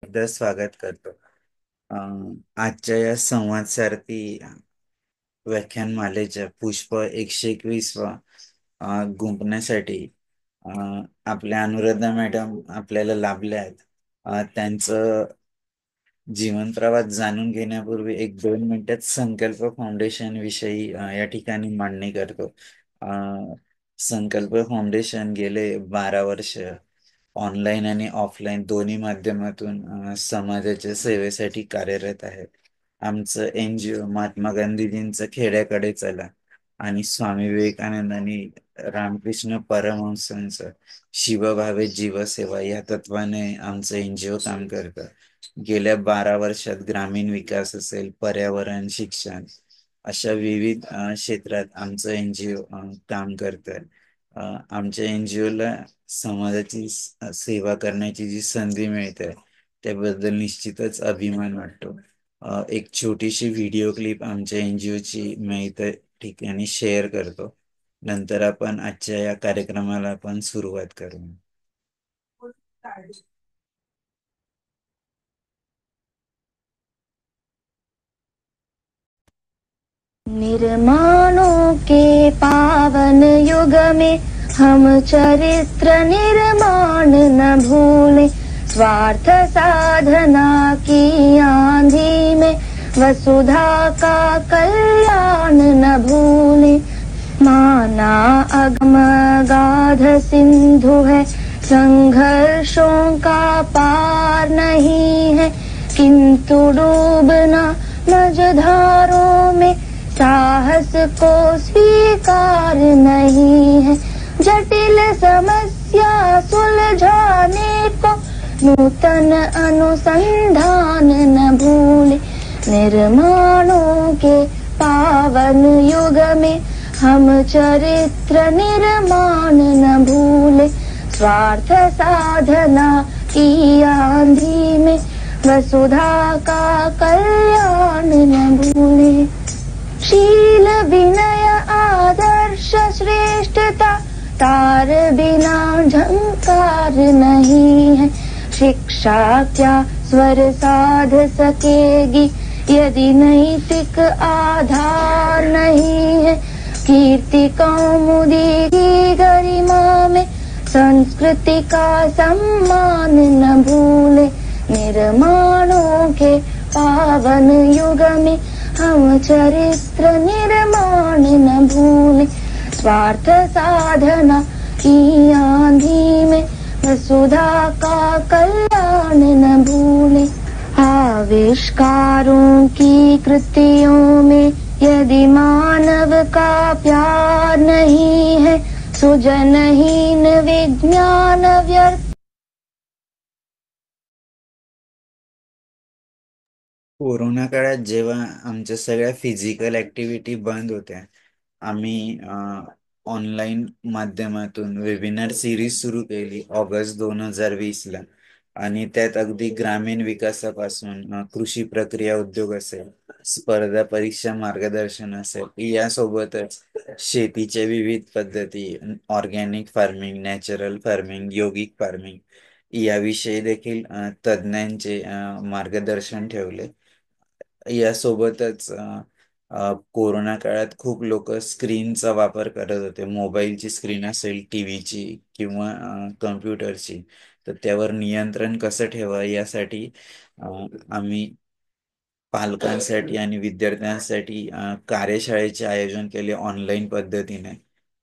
एकदा स्वागत करतो. आजच्या या संवाद सारथी व्याख्यानमालेच्या पुष्प 121वा गुंफण्यासाठी अ, आपल्या अनुराधा मॅडम आपल्याला लाभल्या आहेत. त्यांचं जीवन प्रवास जाणून घेण्यापूर्वी एक 2 मिनिटात संकल्प फाउंडेशन विषयी या ठिकाणी मांडणी करतो. अ, संकल्प फाउंडेशन गेले 12 वर्ष ऑनलाईन आणि ऑफलाईन दोन्ही माध्यमातून समाजाच्या सेवेसाठी कार्यरत आहे. आमचं NGO महात्मा गांधीजींचं खेड्याकडे चला आणि स्वामी विवेकानंद आणि रामकृष्ण परमहंसांचं शिवभावे जीवसेवा या तत्वाने आमचं NGO काम करतं. गेल्या 12 वर्षात ग्रामीण विकास असेल, पर्यावरण, शिक्षण अशा विविध क्षेत्रात आमचं NGO काम करतं. आमच्या NGOला समाजाची सेवा करण्याची जी संधी मिळते त्याबद्दल निश्चितच अभिमान वाटतो. एक छोटीशी व्हिडिओ क्लिप आमच्या NGOची मी इथं ठिकाणी शेअर करतो. नंतर आपण आजच्या या कार्यक्रमाला आपण सुरुवात करू. निर्माणों के पावन युग में हम चरित्र निर्माण न भूले, स्वार्थ साधना की आंधी में वसुधा का कल्याण न भूले। माना अगम गाध सिंधु है, संघर्षों का पार नहीं है, किंतु डूबना मझधारों में साहस को स्वीकार नहीं है। जटिल समस्या सुलझाने को नूतन अनुसंधान न भूले। निर्माणों के पावन युग में हम चरित्र निर्माण न भूले, स्वार्थ साधना की आंधी में वसुधा का कल्याण न भूले। शील विनय आदर्श श्रेष्ठता तार बिना झंकार नहीं है। शिक्षा क्या स्वर साध सकेगी यदि नैतिक आधार नहीं है। कीर्ति कौमुदी की गरिमा में संस्कृति का सम्मान न भूले। निर्माणों के पावन युग में हम चरित्र निर्माण न भूले, स्वार्थ साधना की आंधी में वसुधा का कल्याण न भूले। आविष्कारों की कृतियों में यदि मानव का प्यार नहीं है, सुजनहीन विज्ञान व्यर्थ। कोरोना काळात जेव्हा आमच्या सगळ्या फिजिकल ॲक्टिव्हिटी बंद होत्या, आम्ही ऑनलाईन माध्यमातून वेबिनार सिरीज सुरू केली ऑगस्ट 2020ला. आणि त्यात अगदी ग्रामीण विकासापासून कृषी प्रक्रिया उद्योग असेल, स्पर्धा परीक्षा मार्गदर्शन असेल, यासोबतच शेतीच्या विविध पद्धती, ऑर्गॅनिक फार्मिंग, नॅचरल फार्मिंग, योगिक फार्मिंग याविषयी देखील तज्ज्ञांचे मार्गदर्शन ठेवले. यासोबतच कोरोना काळात खूप लोक स्क्रीनचा वापर करत होते. मोबाईलची स्क्रीन असेल, टीव्हीची किंवा कम्प्युटरची. तर त्यावर नियंत्रण कसं ठेवा यासाठी अ, आम्ही पालकांसाठी आणि विद्यार्थ्यांसाठी कार्यशाळेचे आयोजन केले ऑनलाईन पद्धतीने,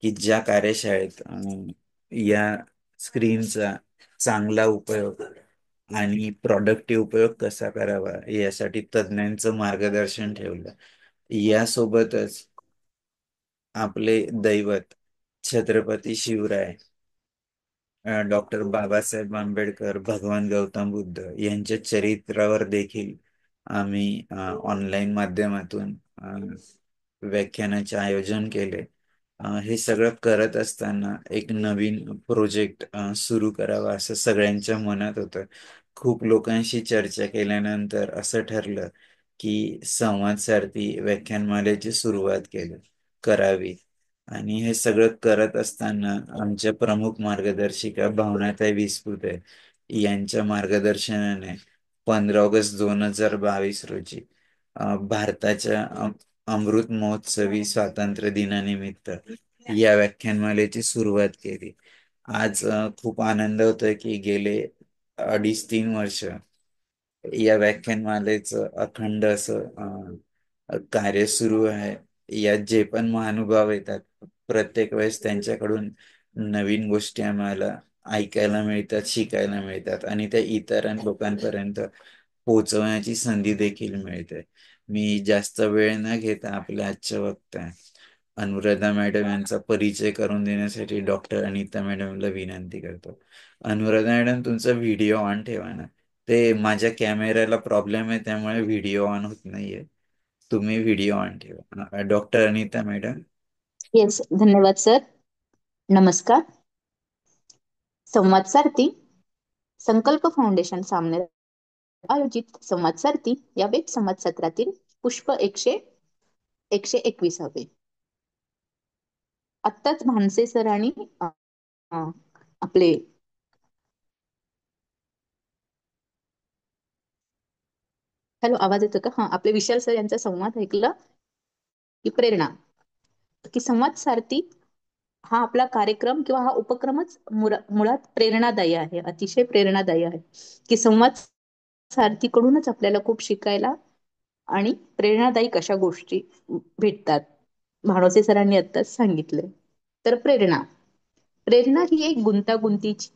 की ज्या कार्यशाळेत या स्क्रीनचा चांगला उपयोग आणि प्रॉडक्टिव्ह उपयोग कसा करावा यासाठी तज्ज्ञांचं मार्गदर्शन ठेवलं. यासोबतच आपले दैवत छत्रपती शिवराय, डॉक्टर बाबासाहेब आंबेडकर, भगवान गौतम बुद्ध यांच्या चरित्रावर देखील आम्ही ऑनलाईन माध्यमातून व्याख्यानाचे आयोजन केले. हे सगळं करत असताना एक नवीन प्रोजेक्ट सुरू करावा असं सगळ्यांच्या मनात होतं. खूप लोकांशी चर्चा केल्यानंतर असं ठरलं की संवाद सारथी व्याख्यानमालेची सुरुवात करावी. आणि हे सगळं करत असताना आमच्या प्रमुख मार्गदर्शिका भावनाताई विस्पुते यांच्या मार्गदर्शनाने 15 ऑगस्ट 2022 रोजी भारताच्या अमृत महोत्सवी स्वातंत्र्य दिनानिमित्त या व्याख्यानमालेची सुरुवात केली. आज खूप आनंद होतोय की गेले 2.5-3 वर्ष या व्याख्यानमालेचं अखंड असं कार्य सुरू आहे. यात जे पण महानुभाव येतात, प्रत्येक वेळेस त्यांच्याकडून नवीन गोष्टी आम्हाला ऐकायला मिळतात, शिकायला मिळतात आणि त्या इतर लोकांपर्यंत पोहोचवण्याची संधी देखील मिळते. मी जास्त वेळ न घेता आपल्या आजच्या वक्त्या अनुराधा मॅडम यांचा परिचय करून देण्यासाठी डॉक्टर अनिता मॅडमला विनंती करतो. अनुराधा मॅडम, तुमचा व्हिडिओ ऑन ठेवा ना. ते माझ्या कॅमेऱ्याला प्रॉब्लेम आहे, त्यामुळे व्हिडिओ ऑन होत नाहीये. तुम्ही व्हिडिओ ऑन ठेवा. Doctor Anita madam. येस, धन्यवाद सर. नमस्कार. संवाद सारथी संकल्प फाउंडेशन सामने आयोजित संवाद सारथी या वेब संवाद सत्रातील पुष्प 121. आत्ताच भानसे सर आणि आपले हॅलो, आवाज येतो का? आपले विशाल सर यांचा संवाद ऐकला की प्रेरणा, की संवाद सारथी हा आपला कार्यक्रम किंवा हा उपक्रमच मुळात प्रेरणादायी आहे, अतिशय प्रेरणादायी आहे, की संवाद सारथीकडूनच आपल्याला खूप शिकायला आणि प्रेरणादायी कशा गोष्टी भेटतात. भानोसे सरांनी आत्ताच सांगितले. तर प्रेरणा ही एक गुंतागुंतीची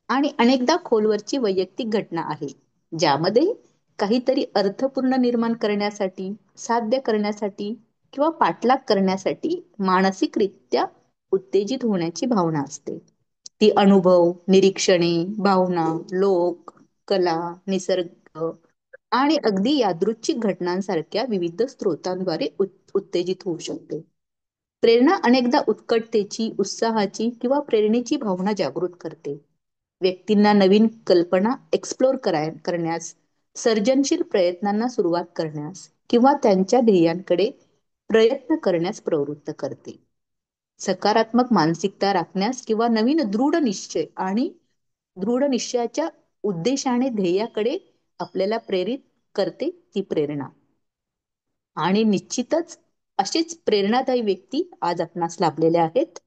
आणि अनेकदा खोलवरची वैयक्तिक घटना आहे, ज्यामध्ये काहीतरी अर्थपूर्ण निर्माण करण्यासाठी, साध्य करण्यासाठी किंवा पाठलाग करण्यासाठी मानसिकरित्या उत्तेजित होण्याची भावना असते. ती अनुभव, निरीक्षणे, भावना, लोक, कला, निसर्ग आणि अगदी यादृच्छिक घटनांसारख्या विविध स्रोतांद्वारे उत्तेजित होऊ शकते. प्रेरणा अनेकदा उत्कटतेची, उत्साहाची किंवा प्रेरणेची भावना जागृत करते. व्यक्तींना नवीन कल्पना एक्सप्लोर करण्यास, सर्जनशील प्रयत्नांना सुरुवात करण्यास किंवा त्यांच्या ध्येयांकडे प्रयत्न करण्यास प्रवृत्त करते. सकारात्मक मानसिकता राखण्यास किंवा नवीन दृढ निश्चयाच्या उद्देशाने ध्येयाकडे आपल्याला प्रेरित करते ती प्रेरणा. आणि निश्चितच अशीच प्रेरणादायी व्यक्ती आज आपणास लाभलेल्या आहेत.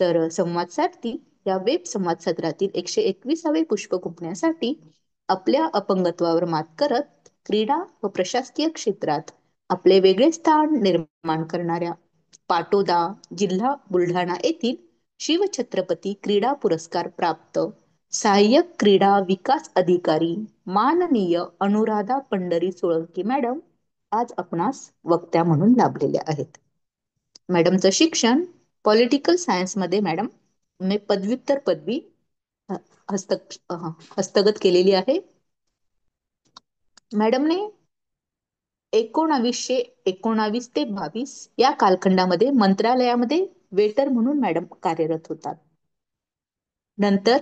तर संवाद सारथी या वेब संवाद सत्रातील 121 पुष्प गुंफण्यासाठी आपल्या अपंगत्वावर मात करत क्रीडा व प्रशासकीय क्षेत्रात आपले वेगळे स्थान निर्माण करणाऱ्या पाटोदा, जिल्हा बुलढाणा येथील शिवछत्रपती क्रीडा पुरस्कार प्राप्त सहाय्यक क्रीडा विकास अधिकारी माननीय अनुराधा पंढरी सोळंकी मॅडम आज आपणास वक्त्या म्हणून लाभलेल्या आहेत. मॅडमचं शिक्षण पॉलिटिकल सायन्स मध्ये मॅडम ने पदव्युत्तर पदवी हस्तगत केलेली आहे. मॅडमने 1919 ते 22 या कालखंडामध्ये मंत्रालयामध्ये वेटर म्हणून मॅडम कार्यरत होतात. नंतर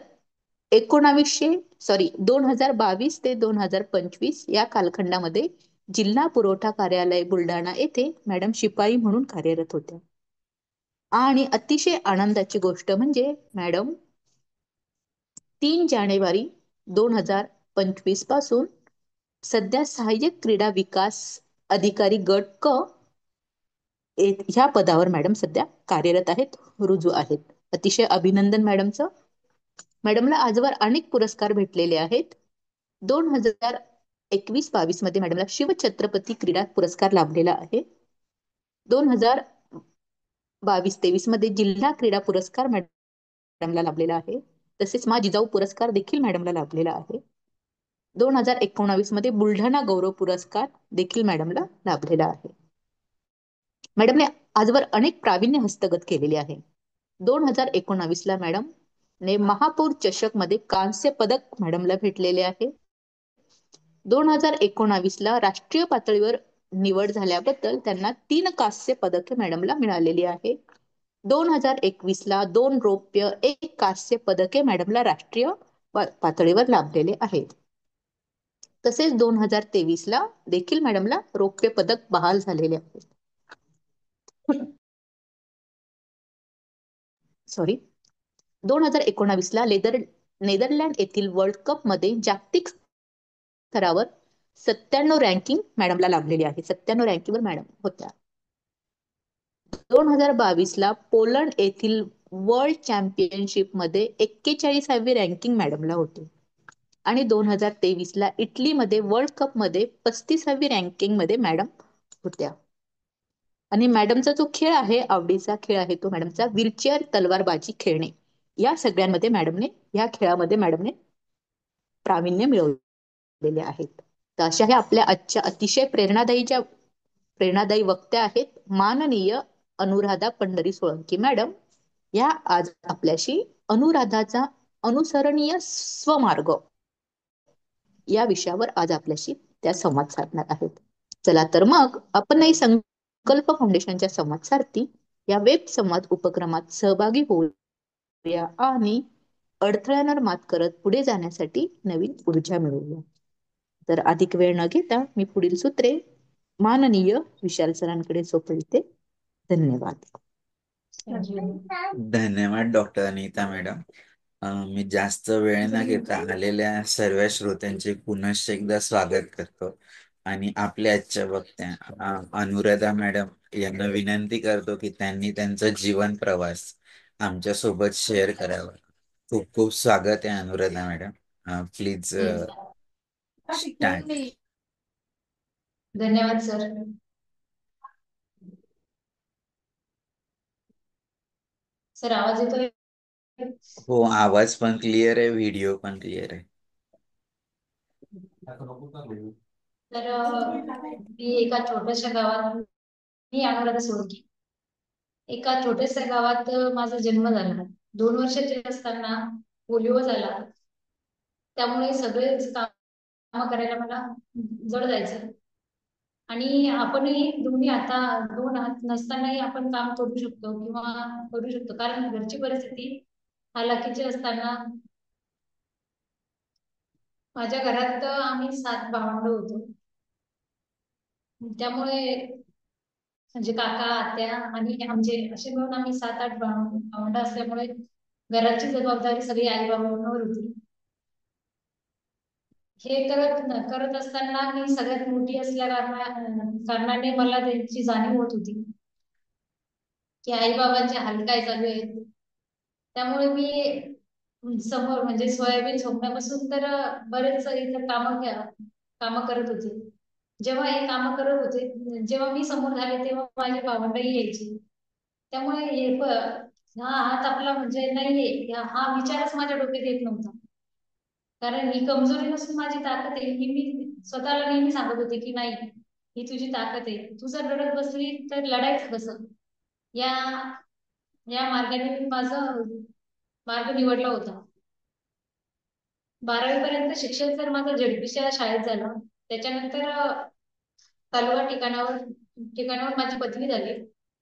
2022 ते 2025 या कालखंडामध्ये जिल्हा पुरवठा कार्यालय बुलढाणा येथे मॅडम शिपाई म्हणून कार्यरत होत्या. आणि अतिशय आनंदाची गोष्ट म्हणजे मॅडम 3 जानेवारी 2025 पासून सध्या सहाय्यक क्रीडा विकास अधिकारी गट क ह्या पदावर मॅडम सध्या कार्यरत आहेत, रुजू आहेत. अतिशय अभिनंदन मॅडमचं. मॅडमला आजवर अनेक पुरस्कार भेटलेले आहेत. 2021-22 मध्ये मॅडमला शिवछत्रपती क्रीडा पुरस्कार लाभलेला आहे. 2022-23 मध्ये जिल्हा क्रीडा पुरस्कार मॅडमला लाभलेला आहे. तसेच मा जिजाऊ पुरस्कार देखील मॅडमला लाभलेला आहे. 2019 मध्ये बुलढाणा गौरव पुरस्कार देखील मॅडमला लाभलेला आहे. मॅडमने आजवर अनेक प्रावीण्य हस्तगत केलेले आहे. 2019 ला मॅडम ने महापौर चषक मध्ये कांस्य पदक मॅडमला भेटलेले आहे. 2019 ला राष्ट्रीय पातळीवर निवड झाल्याबद्दल त्यांना 3 कांस्य पदके मॅडमला मिळालेली आहे. 2021 ला 2 रौप्य 1 कांस्य पदके मॅडमला राष्ट्रीय पातळीवर लाभलेले आहेत. तसेच 2023 ला देखील मॅडमला रौप्य पदक बहाल झालेले आहे. 2019 ला नेदरलँड येथील वर्ल्ड कप मध्ये जागतिक स्तरावर 97 रँकिंग मॅडमला लाभलेली आहे. 97 रँकिंगवर मॅडम होत्या. 2022ला पोलंड येथील वर्ल्ड चॅम्पियनशिप मध्ये 41वी रँकिंग मॅडमला होती. आणि 2023ला इटलीमध्ये वर्ल्ड कप मध्ये 35वी रँकिंग मध्ये मॅडम होत्या. आणि मॅडमचा जो खेळ आहे, आवडीचा खेळ आहे, तो मॅडमचा व्हीलचेअर तलवारबाजी खेळणे. या सगळ्यांमध्ये मॅडमने, या खेळामध्ये मॅडमने प्रावीण्य मिळवलेले आहेत. तर अशा ह्या आपल्या आजच्या अतिशय प्रेरणादायी वक्त्या आहेत माननीय अनुराधा पंढरी सोळंकी मॅडम. या आज आपल्याशी अनुराधाचा अनुसरणीय स्वमार्ग या विषयावर आज आपल्याशी त्या संवाद साधणार आहेत. चला तर मग आपणही संकल्प फाउंडेशनच्या संवाद सारथी या वेब संवाद उपक्रमात सहभागी होऊया आणि अडथळ्यांवर मात करत पुढे जाण्यासाठी नवीन ऊर्जा मिळवूया. तर अधिक वेळ न घेता मी पुढील सूत्रे माननीय विशाल सरांकडे सोपविते. धन्यवाद. धन्यवाद डॉक्टर अनिता मॅडम. मी जास्त वेळ न घेता आलेल्या सर्व श्रोत्यांचे पुनश्च एकदा स्वागत करतो आणि आपल्या आजच्या वक्त्या अनुराधा मॅडम यांना विनंती करतो की त्यांनी त्यांचा जीवन प्रवास आमच्या सोबत शेअर करावा. खूप खूप स्वागत आहे अनुराधा मॅडम. Please start. धन्यवाद सर. सर आवाज येतोय? हो, आवाज पण क्लिअर आहे, व्हिडिओ पण क्लिअर आहे. तर मी एका छोट्याशा गावात, मी अनुराधा सोळंकी, एका छोट्याशा गावात माझा जन्म झाला. 2 वर्षाचे असताना पोलिओ झाला. त्यामुळे सगळे काम करायला मला जड जायचं. आणि आपणही दोन्ही आता 2 हात नसतानाही आपण काम करू शकतो किंवा करू शकतो, कारण घरची परिस्थिती हालाकीची असताना. माझ्या घरात आम्ही 7 भावंड होतो. त्यामुळे म्हणजे काका, आत्या आणि आमचे असे मिळून आम्ही 7-8 भावंड असल्यामुळे घराची जबाबदारी सगळी आई बाबांवर होती. हे करत असताना मी सगळ्यात मोठी असल्या कारणाने मला त्यांची जाणीव होत होती की आई बाबांचे हाल काय चालू आहेत. त्यामुळे मी समोर म्हणजे सोयाबीन सोंगण्यापासून तर बरेच इतर कामं करत होते. जेव्हा हे कामं करत होते, जेव्हा मी समोर झाले तेव्हा माझे भावंडही यायची. त्यामुळे हा हात आपला म्हणजे नाहीये हा विचारच माझ्या डोक्यात येत नव्हता. कारण ही कमजोरी नसून माझी ताकद आहे, ही मी स्वतःला नेहमी सांगत होते की नाही, ही तुझी ताकद आहे. तू जर रडत बसली तर लढायचं कसं, या या मार्गाने मी माझा मार्ग निवडला होता. 12वी पर्यंत शिक्षण तर माझं झेडपीच्या शाळेत झालं. त्याच्यानंतर तालुका ठिकाणावर माझी पदवी झाली.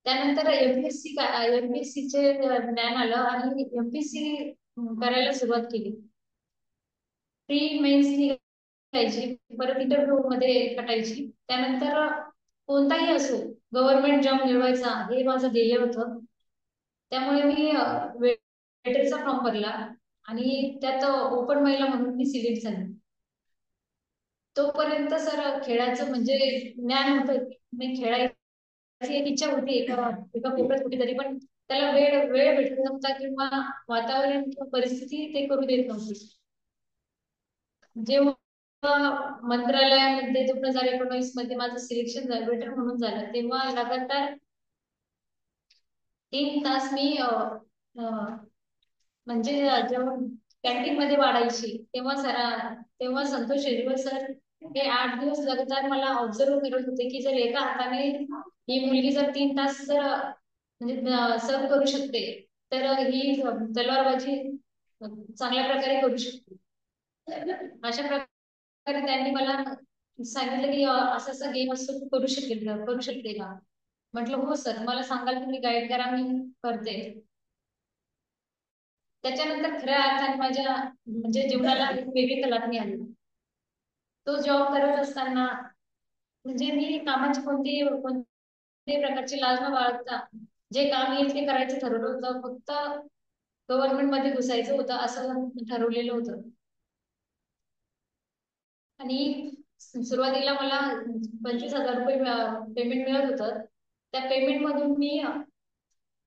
त्यानंतर एमपीएससी चे ज्ञान आलं आणि एमपीएससी करायला सुरुवात केली. प्री मेन्स निघायची, परत इंटरव्ह्यू मध्ये कटायची. त्यानंतर कोणताही असो गव्हर्नमेंट जॉब मिळवायचा हे माझं ध्येय होतं. त्यामुळे मी वेटरचा फॉर्म भरला आणि त्यात ओपन महिला म्हणून मी सिलेक्ट झाले. तोपर्यंत सर खेळाचं म्हणजे ज्ञान होतं, मी खेळायची एक इच्छा होती एका कोपऱ्यात कुठेतरी, पण त्याला वेळ भेटत नव्हता किंवा वातावरण किंवा परिस्थिती ते करू देत नव्हती. जेव्हा मंत्रालयामध्ये 2019 मध्ये माझं सिलेक्शन वेटर म्हणून झालं, तेव्हा लगातार 3 तास मी म्हणजे जेव्हा कॅन्टीन मध्ये वाढायची तेव्हा संतोष शेजवळ सर हे 8 दिवस लगातार मला ऑब्झर्व करत होते की जर एका हाताने ही मुलगी जर 3 तास जर म्हणजे सर्व करू शकते तर ही तलवारबाजी चांगल्या प्रकारे करू शकते. अशा प्रकारे त्यांनी मला सांगितलं की असं असं गेम असतो, तू करू शकते का. म्हटलं हो सर, मला सांगाल तुम्ही गाईड करा, मी करते. त्याच्यानंतर खऱ्या अर्थाने माझ्या म्हणजे जीवनाला एक वेगळी कलाटणी आली. तो जॉब करत असताना म्हणजे मी कामाची कोणत्याही प्रकारची लाज न बाळगता जे काम येईल ते करायचं ठरवलं होतं. फक्त गव्हर्नमेंट मध्ये घुसायचं होतं असं ठरवलेलं होतं. आणि सुरुवातीला मला 25,000 रुपये पेमेंट मिळत होतं. त्या पेमेंट मधून मी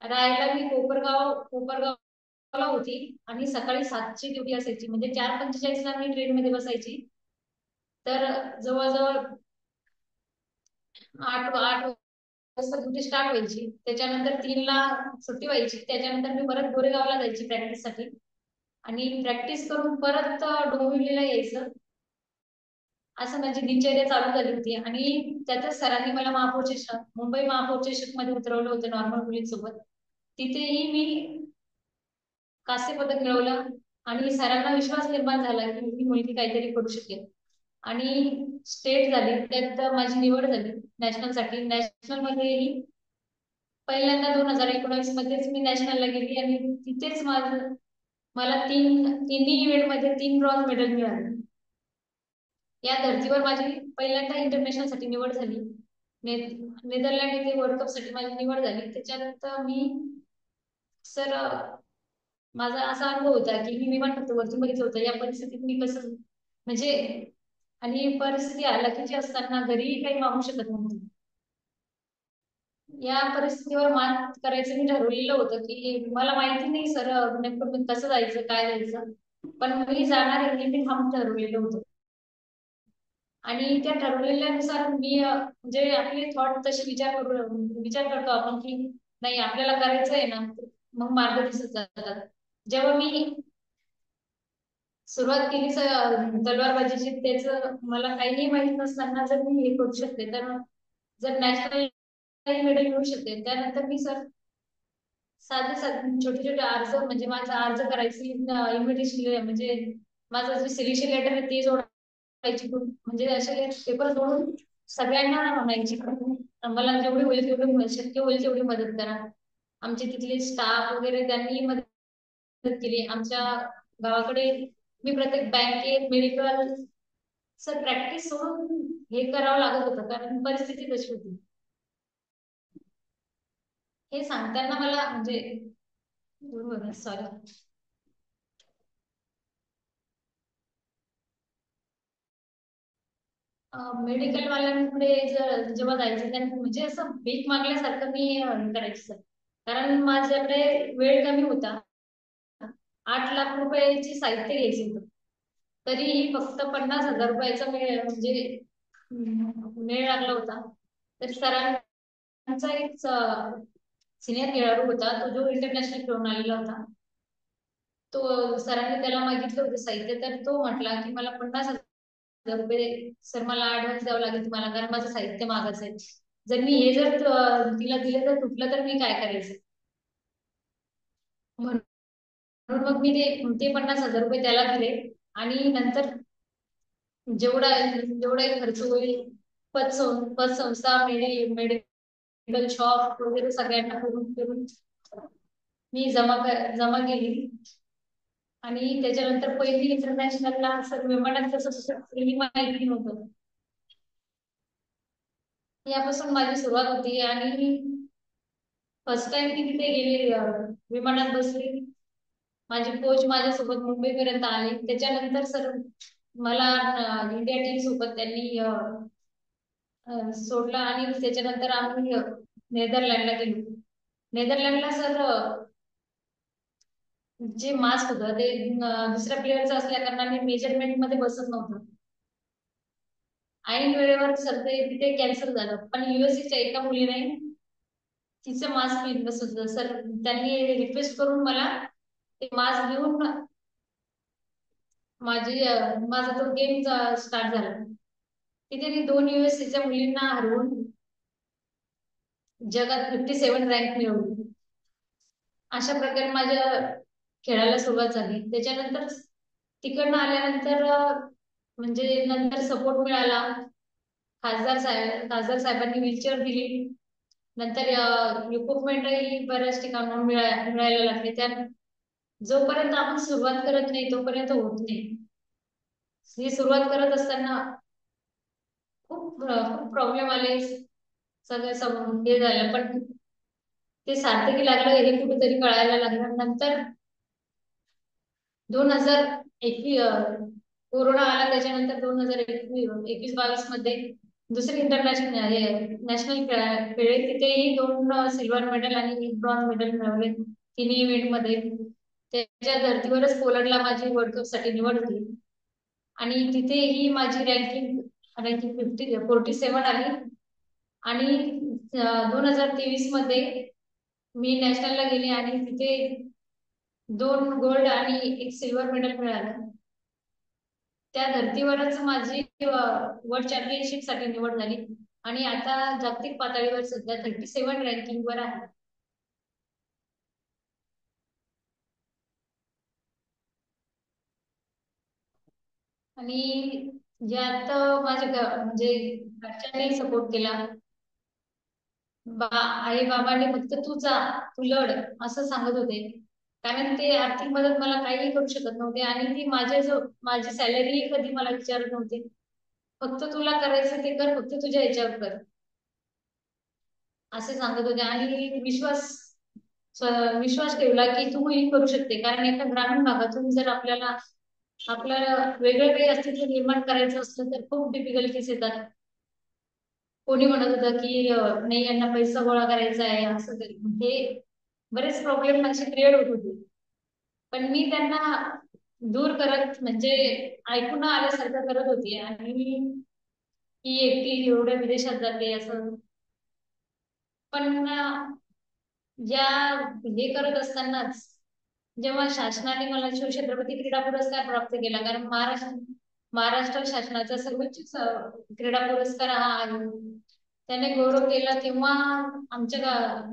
राहायला मी कोपरगावला होती आणि सकाळी 7ची ड्युटी असायची, म्हणजे 4:45ला मी ट्रेनमध्ये बसायची. तर जवळजवळ 8 वाजता ड्युटी स्टार्ट व्हायची. त्याच्यानंतर 3ला सुट्टी व्हायची. त्याच्यानंतर मी परत गोरेगावला जायची प्रॅक्टिससाठी आणि प्रॅक्टिस करून परत डोंबिवलीला यायचं. असं माझी दिनचर्या चालू झाली होती. आणि त्यातच सरांनी मला मुंबई महापौर चषक मध्ये उतरवलं होतं नॉर्मल मुलींसोबत. तिथेही मी कांस्य पदक मिळवलं आणि सरांना विश्वास निर्माण झाला की ही मुलगी काहीतरी करू शकेल. आणि स्टेट झाली, त्यात माझी निवड झाली नॅशनलसाठी. नॅशनल मध्येही पहिल्यांदा 2019 मध्येच मी नॅशनलला गेली आणि तिथेच मला तिन्ही इव्हेंट मध्ये 3 ब्रॉन्झ मेडल मिळाले. या धर्तीवर माझी पहिल्यांदा इंटरनॅशनल साठी निवड झाली. नेदरलँड येथे वर्ल्ड कप साठी माझी निवड झाली. त्याच्यात मी सर माझा असा अनुभव होता की मी विमान फक्त वरतून बघितलं होतं. या परिस्थितीत मी कसं म्हणजे आणि परिस्थिती हलाखीची असताना घरीही काही मागू शकत नव्हती. या परिस्थितीवर मात करायचं मी ठरवलेलं होतं की मला माहिती नाही सर नेमकं मी कसं जायचं काय जायचं, पण मी जाणार आहे हे मी ठाम ठरवलेलं होतं. आणि त्या ठरवलेल्यानुसार मी म्हणजे आपले थॉट तसे विचार करतो आपण की नाही आपल्याला करायचं आहे ना, मग मार्ग दिसत जातात. जेव्हा मी सुरुवात केली तलवारबाजीची, त्याच मला काहीही माहित नसताना जर मी हे करू शकते तर जर नॅशनल मेडल मिळू शकते. त्यानंतर मी सर साधे साधे छोटे छोटे अर्ज म्हणजे माझा अर्ज करायची इन्व्हिटेशन म्हणजे माझं जे सिलेक्शन लेटर आहे ते जोडायची, म्हणजे असे पेपर जोडून सगळ्यांना म्हणायची मला जेवढी होईल तेवढी शक्य होईल तेवढी मदत करा. आमचे तिथले स्टाफ वगैरे त्यांनी मदत केली. आमच्या गावाकडे मी प्रत्येक बँकेत मेडिकल सर प्रॅक्टिस सोडून हे करावं लागत होतं कारण परिस्थिती तशी होती. हे सांगताना मला म्हणजे सॉरी मेडिकल वाल्यांकडे जेव्हा जायचं त्यांनी म्हणजे असं भीक मागल्यासारखं मी हे करायचं सर, कारण माझ्याकडे वेळ कमी होता. 8 लाख रुपयाची साहित्य घ्यायची होतं, तरीही फक्त 50,000 रुपयाचा मेळ म्हणजे मेळ लागला होता. तर सरांचा एक सिनियर खेळाडू होता तो जो इंटरनॅशनल खेळून आलेला होता. तो सरांनी त्याला मागितलं होतं साहित्य, तर तो म्हटला की मला 50,000 रुपये सर मला ऍडव्हान्स द्यावं लागेल तुम्हाला, कारण माझं साहित्य मागायचं आहे. जर मी हे जर तिला दिलं तर तुटलं तर मी काय करायचं. म्हणून मग मी ते 50,000 रुपये त्याला दिले आणि नंतर जेवढा जेवढा खर्च होईल पतसंस्था मेडिकल शॉप वगैरे सगळ्यांना करून करून मी जमा केली. आणि त्याच्यानंतर पहिली इंटरनॅशनलला सर विमानात कसं पहिली माहिती नव्हतं. यापासून माझी सुरुवात होती आणि फर्स्ट टाइम मी तिथे गेले, विमानात बसली. माझे कोच माझ्यासोबत मुंबईपर्यंत आले. त्याच्यानंतर सर मला इंडिया टीम सोबत त्यांनी सोडला आणि त्याच्यानंतर आम्ही नेदरलँडला गेलो. नेदरलँडला सर जे मास्क होतं ते दुसऱ्या प्लेअरचं असल्या कारणाने मेजरमेंट मध्ये बसत नव्हतं. ऐन वेळेवर सर ते तिथे कॅन्सल झालं, पण युएससीच्या एका मुलीने तिचं मास्क बसत होतं. सर त्यांनी रिक्वेस्ट करून मला ते मास्क घेऊन माझा तो गेम स्टार्ट झाला. तिथे मी 2 युएससीच्या मुलींना हरवून जगात 57 रँक मिळवली. अशा प्रकारे माझ्या खेळायला सुरुवात झाली. त्याच्यानंतर तिकडनं आल्यानंतर म्हणजे नंतर सपोर्ट मिळाला. खासदार साहेबांनी व्हीलचेअर दिली. नंतर इक्विपमेंटही बऱ्याच ठिकाणून मिळायला लागले. त्या जोपर्यंत आपण सुरुवात करत नाही तोपर्यंत होत नाही. ही सुरुवात करत असताना खूप प्रॉब्लेम आले, सगळं हे झालं, पण ते सार्थकी लागलं हे कुठेतरी कळायला लागलं. नंतर 2021 कोरोना आला त्याच्यानंतर 2021-22 मध्ये दुसरी इंटरनॅशनल नॅशनल खेळ तिथेही 2 सिल्वर मेडल आणि 1 ब्रॉन्झ मेडल मिळवले तिन्ही इव्हेंट मध्ये. त्याच्या धर्तीवरच पोलंडला माझी वर्ल्ड कप साठी निवड झाली आणि तिथेही माझी रँकिंग रँकिंग 47 आली. आणि 2023 मध्ये मी नॅशनलला गेले आणि तिथे 2 गोल्ड आणि 1 सिल्वर मेडल मिळालं. त्या धर्तीवरच माझी वर्ल्ड चॅम्पियनशिप साठी निवड झाली आणि आता जागतिक पातळीवर सध्या 37 रँकिंग वर आहे. आणि यात माझ्या म्हणजे घरच्यांनी सपोर्ट केला. आई बाबांनी फक्त तू जा, तू लढ असं सांगत होते. कारण ते आर्थिक मदत मला काहीही करू शकत नव्हते आणि ती माझी सॅलरी कधी मला विचारत नव्हते. फक्त तुला करायचं ते कर, फक्त तुझ्या याच्यावर कर असे सांगत होते. आणि विश्वास ठेवला की तूही करू शकते. कारण एका ग्रामीण भागातून जर आपल्याला वेगळं काही अस्तित्व निर्माण करायचं असतं तर खूप डिफिकल्टीज येतात. कोणी म्हणत होतं की नाही यांना पैसा गोळा करायचा आहे असं तरी, हे बरेच प्रॉब्लेम माझे क्रिएट होत होते. पण मी त्यांना दूर करत म्हणजे ऐकून न आल्यासारखं करत होती. आणि ही एकटी एवढ्या विदेशात जाते असं. पण या हे करत असतानाच जेव्हा शासनाने मला शिवछत्रपती क्रीडा पुरस्कार प्राप्त केला, कारण महाराष्ट्र शासनाचा सर्वोच्च क्रीडा पुरस्कार हा आहे, त्याने गौरव केला. तेव्हा आमच्या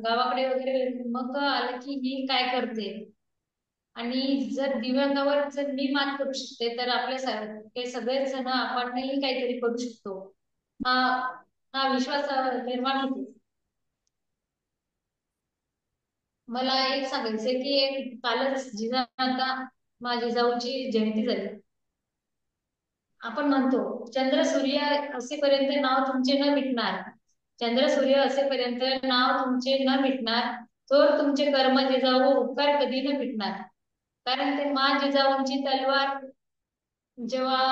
गावाकडे वगैरे मग आलं की ही काय करते. आणि जर दिव्यांगावर जर मी मात करू शकते तर आपल्या सगळेच जण आपणही काहीतरी करू शकतो. हा हा विश्वास निर्माण होतो. मला एक सांगायचंय की कालच जिजामाता माझ्या जिजाऊची जयंती झाली. आपण म्हणतो चंद्र सूर्य असेपर्यंत नाव तुमचे न मिटणार, चंद्र सूर्य असेपर्यंत नाव तुमचे न मिटणार, तर तुमचे कर्म जिजाऊ उपकार कधी न मिटणार. कारण ते मा जिजाऊंची तलवार जेव्हा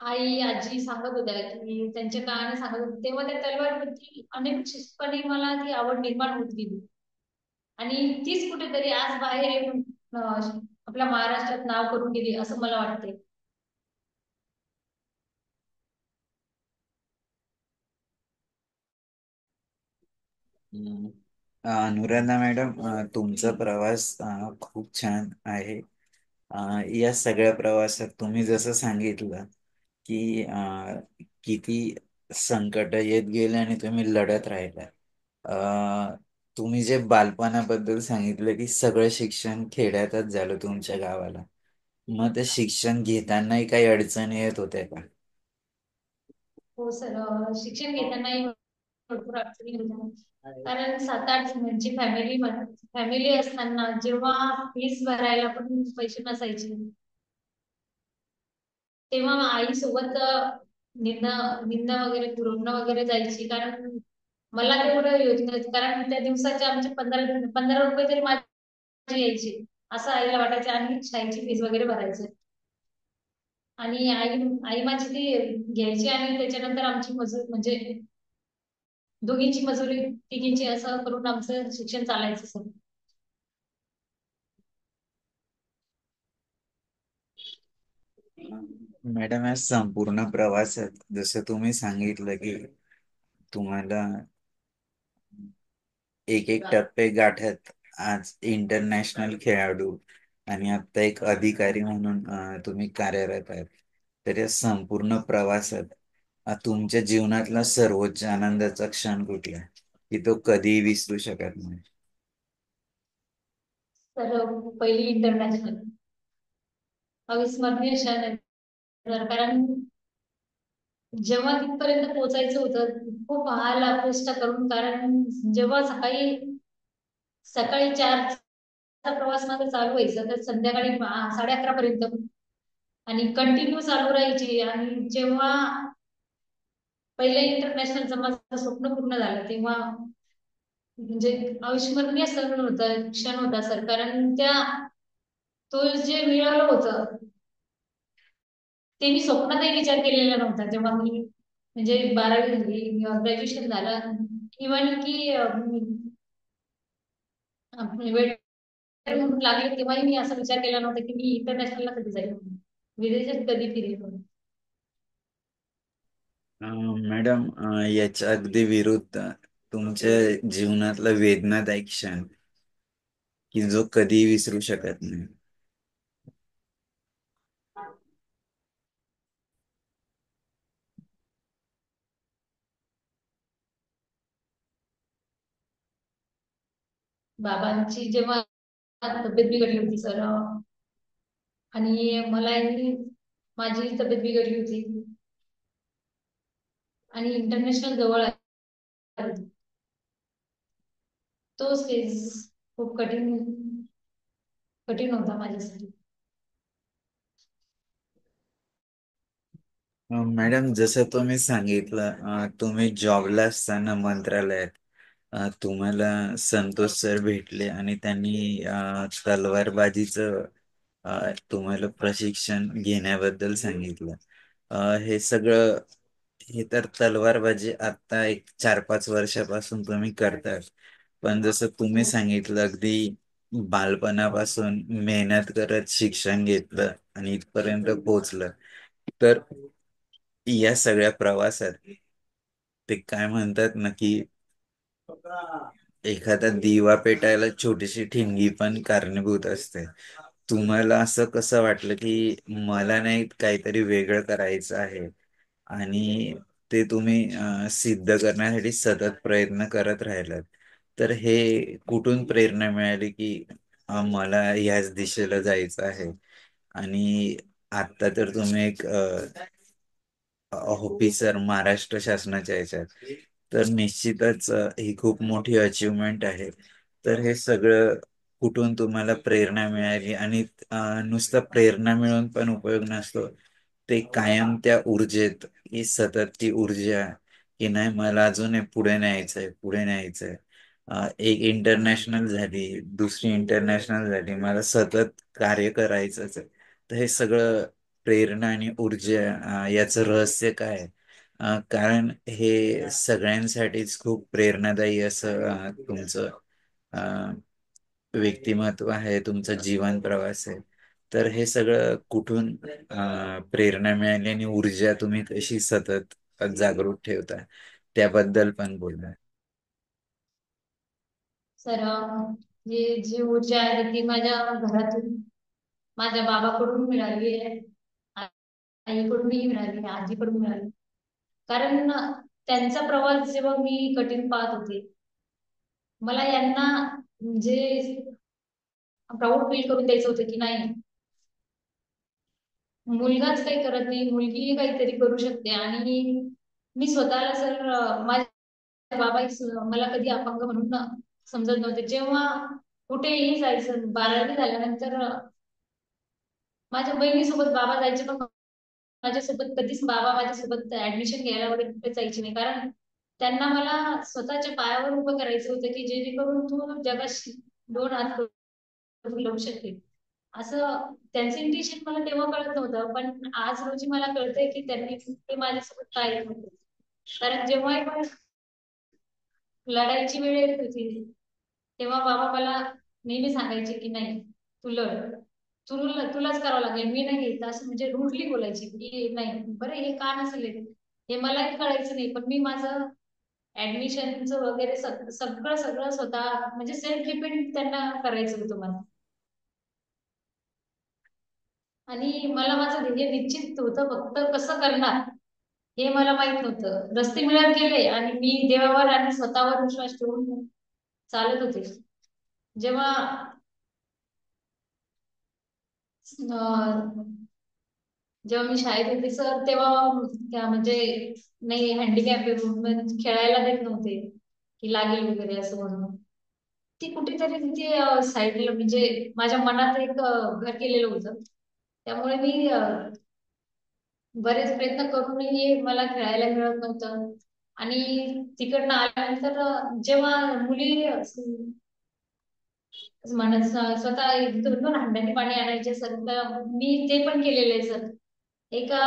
आई आजी सांगत होत्या की त्यांच्या कहाणी सांगत होते, तेव्हा त्या तलवारबद्दल अनिश्चितपणे मला ती आवड निर्माण होत गेली. आणि तीच कुठेतरी आज बाहेर येऊन आपल्या महाराष्ट्रात नाव करून गेली असं मला वाटते. हम्म. अनुराधा मॅडम, तुमचा प्रवास खूप छान आहे. या सगळ्या प्रवासात तुम्ही जसं सांगितलं की किती संकट येत गेले आणि तुम्ही लढत राहिला. तुम्ही जे बालपणाबद्दल सांगितलं की सगळं शिक्षण खेड्यातच झालं तुमच्या गावाला, मग ते शिक्षण घेतानाही काही अडचणी येत होत्या का? हो सर, शिक्षण घेतानाही भरपूर अडचणी होत्या. कारण 7-8 जणांची फॅमिली असताना जेव्हा फीस भरायला पण पैसे नसायचे, तेव्हा आई सोबत निंद निंद वगैरे पुरवणं वगैरे जायची. कारण मला तेवढं योजनेत, कारण त्या दिवसाचे आमचे 15 15 रुपये तरी माझी यायची असं आईला वाटायचं. आणि शाळेची फीस वगैरे भरायचे. आणि आई माझी ती घ्यायची आणि त्याच्यानंतर आमची मजूर म्हणजे दोघींची मजुरी, तिघींची असं करून आमचं शिक्षण चालायचं सर. मॅडम, या संपूर्ण प्रवासात जसं तुम्ही सांगितलं की तुम्हाला एक एक टप्पे गाठत आज इंटरनॅशनल खेळाडू आणि आता एक अधिकारी म्हणून तुम्ही कार्यरत आहेत, तर या संपूर्ण प्रवासात तुमच्या जीवनातला सर्वोच्च आनंदाचा क्षण कुठला आहे की तो कधीही विसरू शकत नाही? तर पहिली इंटरनॅशनल अविस्मरणीय क्षण आहे सर. कारण जेव्हा तिथपर्यंत पोहोचायचं होतं खूप हाल अपेष्टा करून, कारण जेव्हा सकाळी सकाळी 4चा प्रवास माझा चालू व्हायचा तर संध्याकाळी 11:30 पर्यंत आणि कंटिन्यू चालू राहायची. आणि जेव्हा पहिल्या इंटरनॅशनलचं माझं स्वप्न पूर्ण झालं तेव्हा म्हणजे अविस्मरणीय क्षण होता सर. कारण तो जे मिळवलं होतं ते मी स्वप्नातही विचार केलेला नव्हता जेव्हा मी म्हणजे 12वी झाली, ग्रॅज्युएशन झालं. इव्हन की वेळ म्हणून लागले तेव्हाही मी असा विचार केला नव्हता की मी इंटरनॅशनलला कधी जाईल म्हणून. विदेशात कधी फिरेल म्हणून. मॅडम, याच्या अगदी विरुद्ध तुमच्या जीवनातला वेदनादायक क्षण की जो कधीही विसरू शकत नाही. बाबांची जेव्हा तब्येत बिघडली होती सर, आणि मलाही माझी तब्येत बिघडली होती आणि इंटरनॅशनल जवळ आली. तो स्टेज खूप कठीण कठीण होता माझ्यासाठी. मॅडम, जसं तुम्ही सांगितलं, तुम्ही जॉबला असताना मंत्रालयात तुम्हाला संतोष सर भेटले आणि त्यांनी तलवारबाजीचं तुम्हाला प्रशिक्षण घेण्याबद्दल सांगितलं. हे सगळं, हे तर तलवारबाजी आता एक 4-5 वर्षापासून तुम्ही करताय. पण जसं तुम्ही हो सांगितलं, अगदी बालपणापासून मेहनत करत शिक्षण घेतलं आणि इथपर्यंत पोहोचलं. तर या सगळ्या प्रवासात ते काय म्हणतात ना, की एखादा दिवा पेटायला छोटीशी ठिणगी पण कारणीभूत असते. तुम्हाला असं कसं वाटलं की मला नाही, काहीतरी वेगळं करायचं आहे आणि ते तुम्ही सिद्ध करण्यासाठी सतत प्रयत्न करत राहिलात. तर हे कुठून प्रेरणा मिळाली की मला ह्याच दिशेला जायचं आहे? आणि आता तर तुम्ही एक ऑफिसर महाराष्ट्र शासनाच्या ह्याच्यात, तर निश्चितच ही खूप मोठी अचिव्हमेंट आहे. तर हे सगळं कुठून तुम्हाला प्रेरणा मिळाली? आणि नुसतं प्रेरणा मिळून पण उपयोग नसतो, ते कायम त्या ऊर्जेत, ही सतत ती ऊर्जा की नाही, मला अजून हे पुढे न्यायचंय, पुढे न्यायचंय. एक इंटरनॅशनल झाली, दुसरी इंटरनॅशनल झाली, मला सतत कार्य करायचंच आहे. तर हे सगळं प्रेरणा आणि ऊर्जा, याचं रहस्य काय आहे? कारण हे सगळ्यांसाठीच खूप प्रेरणादायी असं तुमचं अ, व्यक्तिमत्व आहे, तुमचा जीवन प्रवास आहे. तर हे सगळं कुठून प्रेरणा मिळाली आणि ऊर्जा तुम्ही कशी सतत जागृत ठेवता, त्याबद्दल पण बोलला. सर, जी जी ऊर्जा आहे ती माझ्या घरातून, माझ्या बाबाकडून मिळाली आहे, आईकडूनही मिळाली आहे, आजीकडून मिळाली. कारण त्यांचा प्रवास जेव्हा मी कठीण पाहत होते, मला यांना म्हणजे प्राऊड फील करून द्यायचं होतं की नाही, मुलगाच काही करत नाही, मुलगी काहीतरी करू शकते. आणि मी स्वतःला सर, माझे बाबा मला कधी अपंग म्हणून समजत नव्हते. जेव्हा कुठेही जायचं, 12वी झाल्यानंतर माझ्या बहिणीसोबत बाबा जायचे, पण माझ्यासोबत कधीच बाबा माझ्यासोबत ऍडमिशन घ्यायला वगैरे कुठे जायचे नाही. कारण त्यांना मला स्वतःच्या पायावर उभं करायचं होतं की जेणेकरून तू जगाशी 2 हात करून लावू शकेल. असं त्यांचं इंटेन्शन मला तेव्हा कळत नव्हतं, पण आज रोजी मला कळतंय की त्यांनी ते माझ्यासोबत काय केलं होतं. कारण जेव्हाही पण लढायची वेळ येत होती, तेव्हा बाबा मला नेहमी सांगायचे की नाही, तू लढ, तुलाच करावं लागेल, मी नाही येत. असं म्हणजे रूडली बोलायची की नाही, बरं हे का नसेल येत? हे मलाही कळायचं नाही, पण मी माझं ऍडमिशनचं वगैरे सगळं सगळं स्वतः म्हणजे सेल्फ डिपेंड त्यांना करायचं होतं मला. आणि मला माझं ध्येय निश्चित होतं, फक्त कसं करणार हे मला माहित नव्हतं. रस्ते मिळत गेले आणि मी देवावर आणि स्वतःवर विश्वास ठेवून चालत होते. जेव्हा अं, जेव्हा मी शाळेत होते सर, तेव्हा म्हणजे नाही, हँडिकॅप खेळायला देत नव्हते की लागेल वगैरे असं म्हणून. ती कुठेतरी तिथे साईडला म्हणजे माझ्या मनात एक घर केलेलं होतं. त्यामुळे मी बरेच प्रयत्न करूनही मला खेळायला मिळत नव्हतं. आणि तिकडनं आल्यानंतर जेव्हा मुली म्हणत स्वतः 1-2 हांड्याने पाणी आणायचे सर, तर मी ते पण केलेलं आहे सर. एका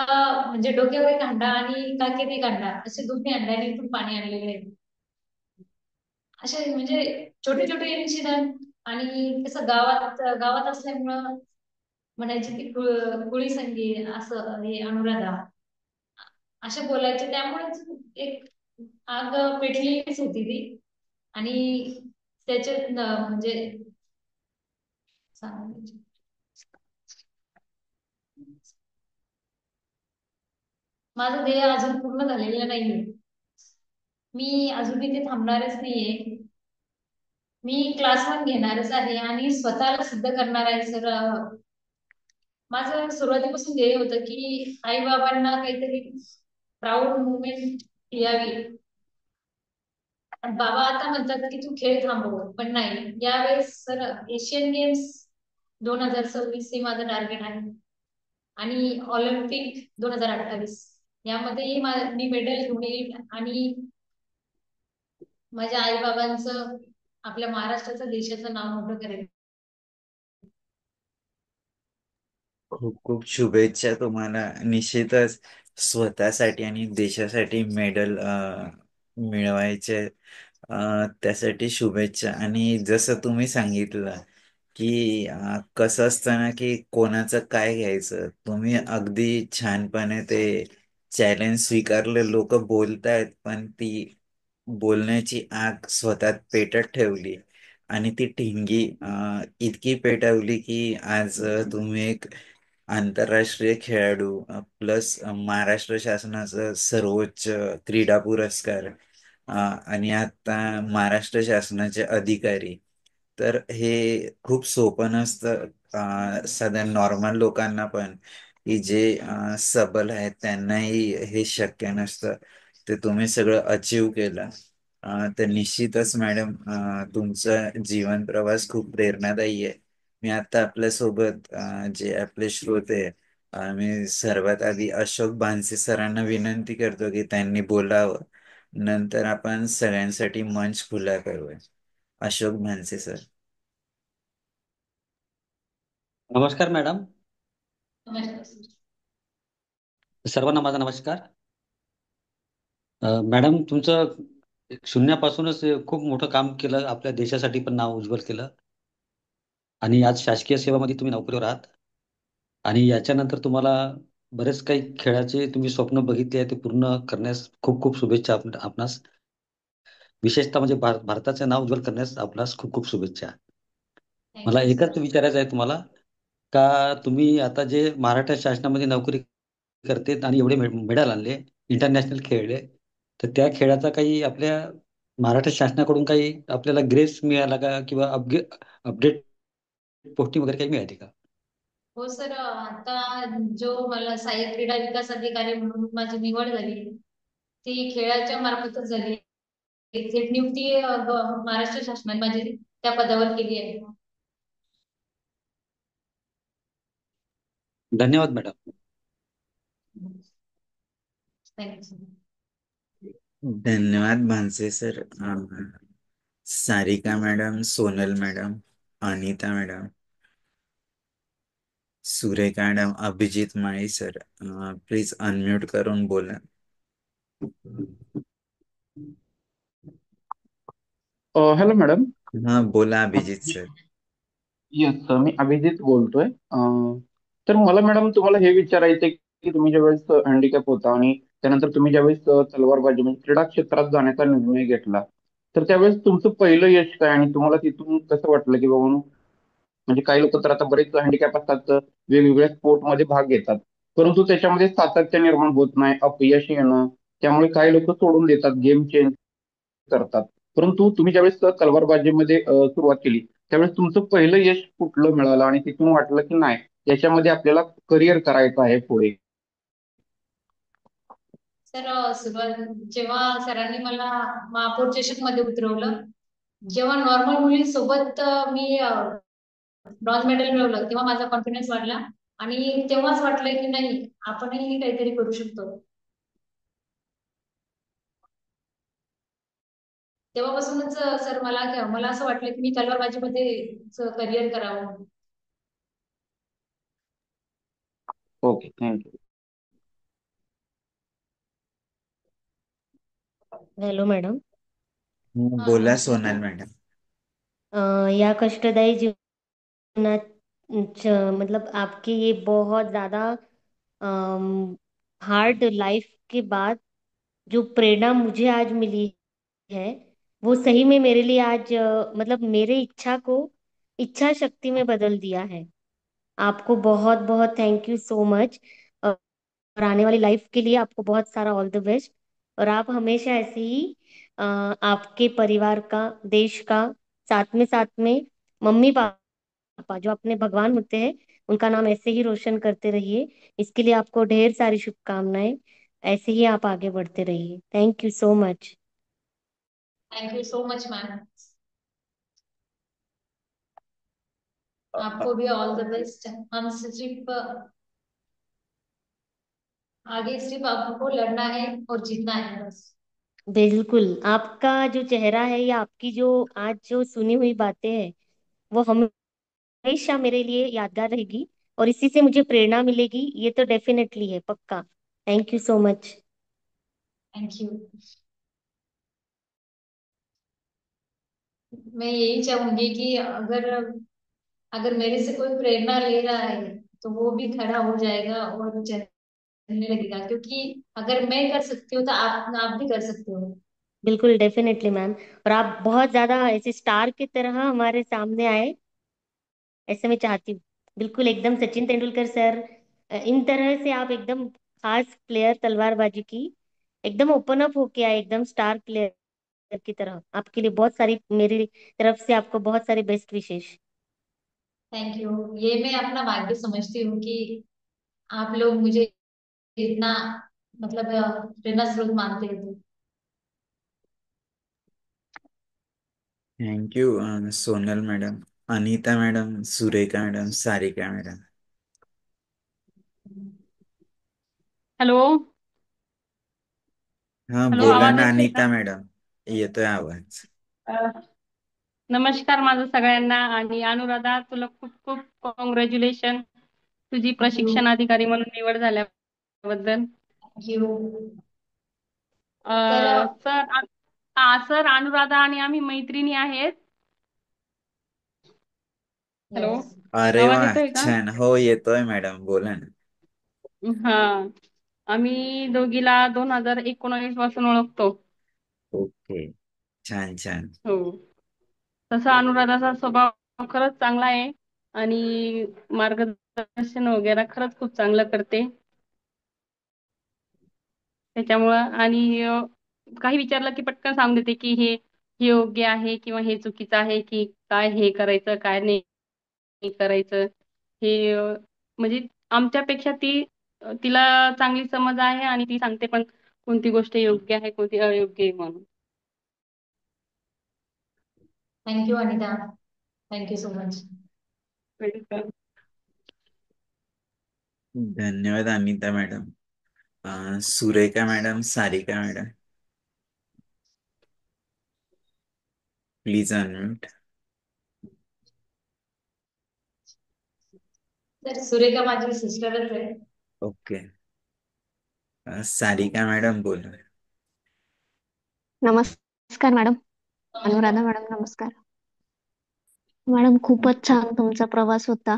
म्हणजे डोक्यावर एक अंडा आणि काखेत एक अंडा असे दोन्ही अंड्याने पण पाणी आणलेले आहे. असे म्हणजे छोटे छोटे इन्सिडंट. आणि कसं गावात गावात असल्यामुळं म्हणायची ती कुळी संगी असं हे अनुराधा असे बोलायचे, त्यामुळेच एक आग पेटलेलीच होती ती. आणि त्याच्यात म्हणजे सांगायचे. माझं ध्येय अजून पूर्ण झालेलं नाहीये. मी अजून इथे थांबणारच नाहीये. मी क्लास 1 घेणारच आहे आणि स्वतःला सिद्ध करणार आहे सर. माझं सुरुवातीपासून ध्येय होतं की आई बाबांना काहीतरी प्राऊड मुवमेंट यावी. पण बाबा आता म्हणतात की तू खेळ थांबव, पण नाही, यावेळेस सर एशियन गेम्स 2026 हे माझं टार्गेट आहे. आणि ऑलिम्पिक 2028 यामध्येही मी मेडल घेऊन येईल आणि माझ्या आई बाबांचं, आपल्या महाराष्ट्राचं, देशाचं नाव मोठं करेल. खूप खूप शुभेच्छा तुम्हाला. निश्चितच स्वतःसाठी आणि देशासाठी मेडल मिळवायचे. त्यासाठी शुभेच्छा. आणि जसं तुम्ही सांगितलं की कसं असतं ना की कोणाचं काय घ्यायचं, तुम्ही अगदी छानपणे ते चॅलेंज स्वीकारले. लोक बोलतायत पण ती बोलण्याची आग स्वतःत पेटत ठेवली आणि ती ठिणगी इतकी पेटवली की आज तुम्ही एक आंतरराष्ट्रीय खेळाडू प्लस महाराष्ट्र शासनाचं सर्वोच्च क्रीडा पुरस्कार आणि आता महाराष्ट्र शासनाचे अधिकारी. तर हे खूप सोपं नसतं साधारण नॉर्मल लोकांना पण, की जे सबल आहेत त्यांनाही हे शक्य नसतं. ते तुम्ही सगळं अचीव केलं. तर निश्चितच मॅडम तुमचा जीवन प्रवास खूप प्रेरणादायी आहे. मी आता आपल्यासोबत जे आपले श्रोते आहे, मी सर्वात आधी अशोक बांसे सरांना विनंती करतो की त्यांनी बोलावं. नंतर आपण सगळ्यांसाठी मंच खुला करूया. अशोक भानसे सर. नमस्कार मॅडम. नमस्कार सर. सर्वांना माझा नमस्कार. मॅडम, तुमचं शून्यापासूनच खूप मोठं काम केलं, आपल्या देशासाठी पण नाव उज्ज्वल केलं आणि आज शासकीय सेवामध्ये तुम्ही नोकरीवर आहात. आणि याच्यानंतर तुम्हाला बरेच काही खेळाचे तुम्ही स्वप्न बघितले आहे, ते पूर्ण करण्यास खूप खूप शुभेच्छा आपणास. विशेषतः म्हणजे भारताचे नाव उज्ज्वल करण्यास आपणास खूप खूप शुभेच्छा. मला थँक्यू एकच सर. विचारायचं आहे तुम्हाला, का तुम्ही आता जे महाराष्ट्र शासनामध्ये नोकरी करते आणि एवढे मेडल आणले, इंटरनॅशनल खेळले, तर त्या खेळाचा काही आपल्या महाराष्ट्र शासनाकडून काही आपल्याला ग्रेस मिळाला का, किंवा अपडेट पोस्टिंग वगैरे काही मिळाली का? हो सर, आता जो मला सहाय्यक क्रीडा विकास अधिकारी म्हणून माझी निवड झाली ती खेळाच्या मार्फतच झाली. थेट नियुक्ती महाराष्ट्र शासनाने माझी त्या पदावर केली आहे. धन्यवाद मॅडम. Thank you sir. धन्यवाद Bhanse sir. Sarika madam, Sonal madam, Anita madam, Surekha madam, Abhijit Mali sir, please unmute करून बोला. Hello madam. हा बोला अभिजित सर. येस, मी अभिजित बोलतोय. तर मला मॅडम तुम्हाला हे विचारायचं आहे की तुम्ही ज्यावेळेस हँडिकॅप होता आणि त्यानंतर तुम्ही ज्यावेळेस तलवारबाजी म्हणजे क्रीडा क्षेत्रात जाण्याचा निर्णय घेतला, तर त्यावेळेस तुमचं पहिलं यश काय आणि तुम्हाला तिथून कसं वाटलं की बाबा म्हणजे काही लोक तर आता बरेच हँडिकॅप असतात, तर वेगवेगळ्या स्पोर्टमध्ये भाग घेतात, परंतु त्याच्यामध्ये सातत्य निर्माण होत नाही, अपयश येणं, त्यामुळे काही लोक सोडून देतात, गेम चेंज करतात. परंतु तुम्ही ज्यावेळेस तलवारबाजीमध्ये सुरुवात केली, त्यावेळेस तुमचं पहिलं यश कुठलं मिळालं आणि तिथून वाटलं की नाही, याच्यामध्ये आपल्याला करिअर करायचं आहे पुढे? सर, सुरुवात जेव्हा सरांनी मला महापौर चषक मध्ये उतरवलं, जेव्हा नॉर्मल मुलींसोबत मी ब्रॉन्झ मेडल मिळवलं, तेव्हा माझा कॉन्फिडन्स वाढला. आणि तेव्हाच वाटलं की नाही, आपणही काहीतरी करू शकतो. तेव्हापासूनच सर मला मला असं वाटलं की मी तलवारबाजीमध्ये करिअर करावं. Okay, thank you. Hello madam. बोला सोनल मॅडम. या कष्टदायी जीवनात मतलब आपकी ये बहुत ज़्यादा हार्ड लाइफ के बाद जो प्रेरणा मुझे आज मिली है, वो सही में मेरे लिए आज मतलब मेरे इच्छा को इच्छा शक्ति में बदल दिया है। आपको बहुत बहुत थैंक यू सो मच। और आने वाली लाइफ के लिए आपको बहुत सारा ऑल द बेस्ट। और आप हमेशा ऐसे ही आपके परिवार का, देश का, साथ में मम्मी पापा जो अपने भगवान होते हैं, उनका नाम ऐसे ही रोशन करते रहिए। इसके लिए आपको ढेर सारी शुभकामनाएं। ऐसे ही आप आगे बढ़ते रहिए। Thank you so much. Thank you so much ma'am. आपको भी ऑल द बेस्ट। हम सिर्फ आगे सिर्फ आपको लड़ना है और जीतना है बस। बिल्कुल, आपका जो चेहरा है या आपकी जो आज जो सुनी हुई बातें हैं, वो हमेशा मेरे लिए यादगार रहेगी। और इसी से मुझे प्रेरणा मिलेगी, ये तो डेफिनेटली है, पक्का। Thank you so much. Thank you. मैं यही चाहूंगी कि अगर अगर मेरे से कोई प्रेरणा ले रहा है तो वो भी खड़ा हो जाएगा और चलने लगेगा, क्योंकि अगर मैं कर सकती हूँ तो आप भी कर सकते हो। बिल्कुल डेफिनेटली मैम। और आप बहुत ज्यादा ऐसे स्टार की तरह हमारे सामने आए, ऐसे मैं चाहती हूँ। बिल्कुल एकदम सचिन तेंदुलकर सर, इन तरह से आप एकदम खास प्लेयर तलवारबाजी की, एकदम ओपन अप होके आए, एकदम स्टार प्लेयर की तरह। आपके लिए बहुत सारी मेरी तरफ से आपको बहुत सारे बेस्ट विशेष। Thank you. ये मैं अपना भाग्य समझती हूँ कि आप लोग मुझे इतना मतलब प्रेरणा स्रोत मानते हो। Thank you Sonal madam, Anita madam, Surekha madam, Sarika madam. Hello. हाँ हॅलो, बोला आवाज ना येतोय का? अनीता मैडम, येतोय आवाज. अ, नमस्कार माझं सगळ्यांना. आणि अनुराधा, तुला खूप खूप कॉंग्रॅच्युलेशन तुझी थैंक यू। प्रशिक्षण अधिकारी म्हणून निवड झाल्याबद्दल. Thank you. अ, तर सर अनुराधा आणि आम्ही मैत्रिणी आहेत. Hello, yes. अरे आवाज वा, येतोय का? छान. हो येतोय मॅडम, बोला ना. हा, आम्ही दोघीला 2019 पासून ओळखतो. ओके, छान छान. हो. तसा अनुराधाचा स्वभाव खरंच चांगला आहे आणि मार्गदर्शन वगैरे खरंच खूप चांगलं करते. त्याच्यामुळं आणि काही विचारलं की पटकन सांगून देते की हे योग्य आहे किंवा हे चुकीचं आहे, की काय हे करायचं काय नाही करायचं. हे म्हणजे आमच्यापेक्षा तिला चांगली समज आहे आणि ती सांगते पण कोणती गोष्ट योग्य आहे कोणती अयोग्य आहे म्हणून. Thank you Anita. Thank you so much. Welcome. धन्यवाद Anita madam. Surekha madam, Sarika madam, please unmute. तर सुरेखा माझी सिस्टरच आहे। ओके. सारिका मॅडम बोला. नमस्कार मॅडम. नमस्कार। अनुराधा मॅडम नमस्कार. मॅडम खूपच छान तुमचा प्रवास होता.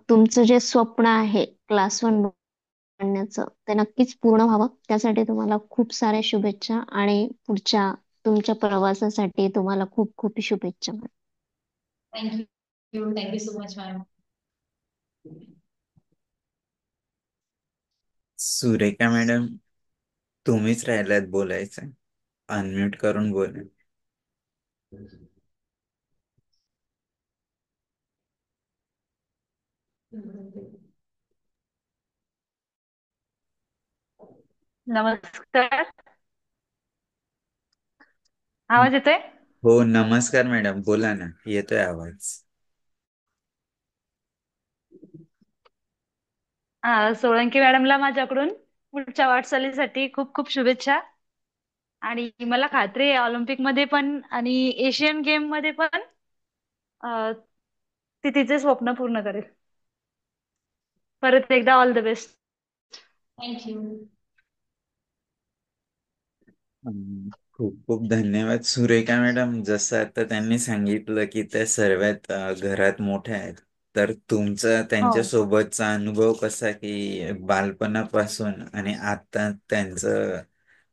तुमचं जे स्वप्न आहे क्लास 1 बनण्याचं ते नक्कीच पूर्ण व्हावं. त्यासाठी तुम्हाला खूप साऱ्या शुभेच्छा आणि पुढच्या तुमच्या प्रवासासाठी तुम्हाला खूप खूप शुभेच्छा. Thank you so much ma'am. Surekha madam, तुम्हीच राहिलात बोलायचं, अनम्यूट करून बोला. नमस्कार. आवाज येतोय? हो नमस्कार मॅडम, बोला ना, येतोय आवाज. सोळंकी मॅडमला माझ्याकडून पुढच्या वाटचालीसाठी खूप खूप शुभेच्छा. आणि मला खात्री आहे ऑलिम्पिक मध्ये पण आणि एशियन गेम मध्ये पण अ, ती तिचे स्वप्न पूर्ण करेल. परत एकदा all the best. Thank you. खूप खूप धन्यवाद सुरेखा मॅडम. जसं आता त्यांनी सांगितलं की त्या सर्वात घरात मोठ्या आहेत, तर तुमचा हो. त्यांच्यासोबतचा अनुभव कसा की बालपणापासून आणि आता त्यांचं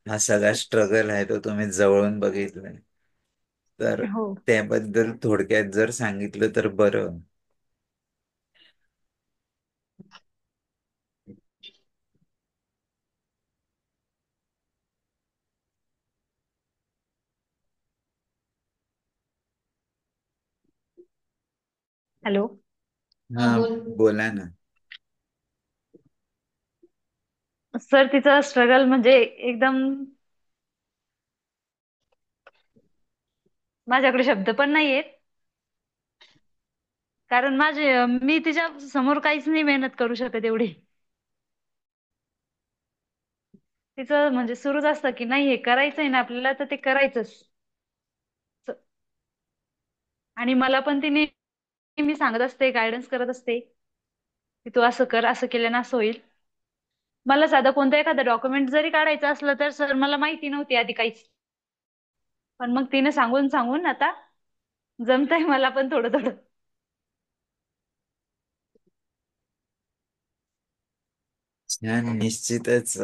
हा सगळा स्ट्रगल आहे तो तुम्ही जवळून बघितलाय, तर हो. त्याबद्दल थोडक्यात जर सांगितलं तर बरं. हॅलो. हा, हा बोल. बोला ना. सर तिचं स्ट्रगल म्हणजे एकदम माझ्याकडे शब्द पण नाहीयेत. कारण मी तिच्या समोर काहीच नाही मेहनत करू शकत एवढी. तिचं म्हणजे सुरूच असतं की नाही हे करायचंय ना आपल्याला तर ते करायचंच. आणि मला पण तिने मी सांगत असते, गायडन्स करत असते की तू असं कर, असं केल्यानं असं होईल. मला साधं कोणतं एखादं डॉक्युमेंट जरी काढायचं असलं तर सर मला माहिती नव्हती आधी काहीच. पण मग तिने सांगून सांगून आता जमतंय मला पण थोडं थोडं. छान. निश्चितच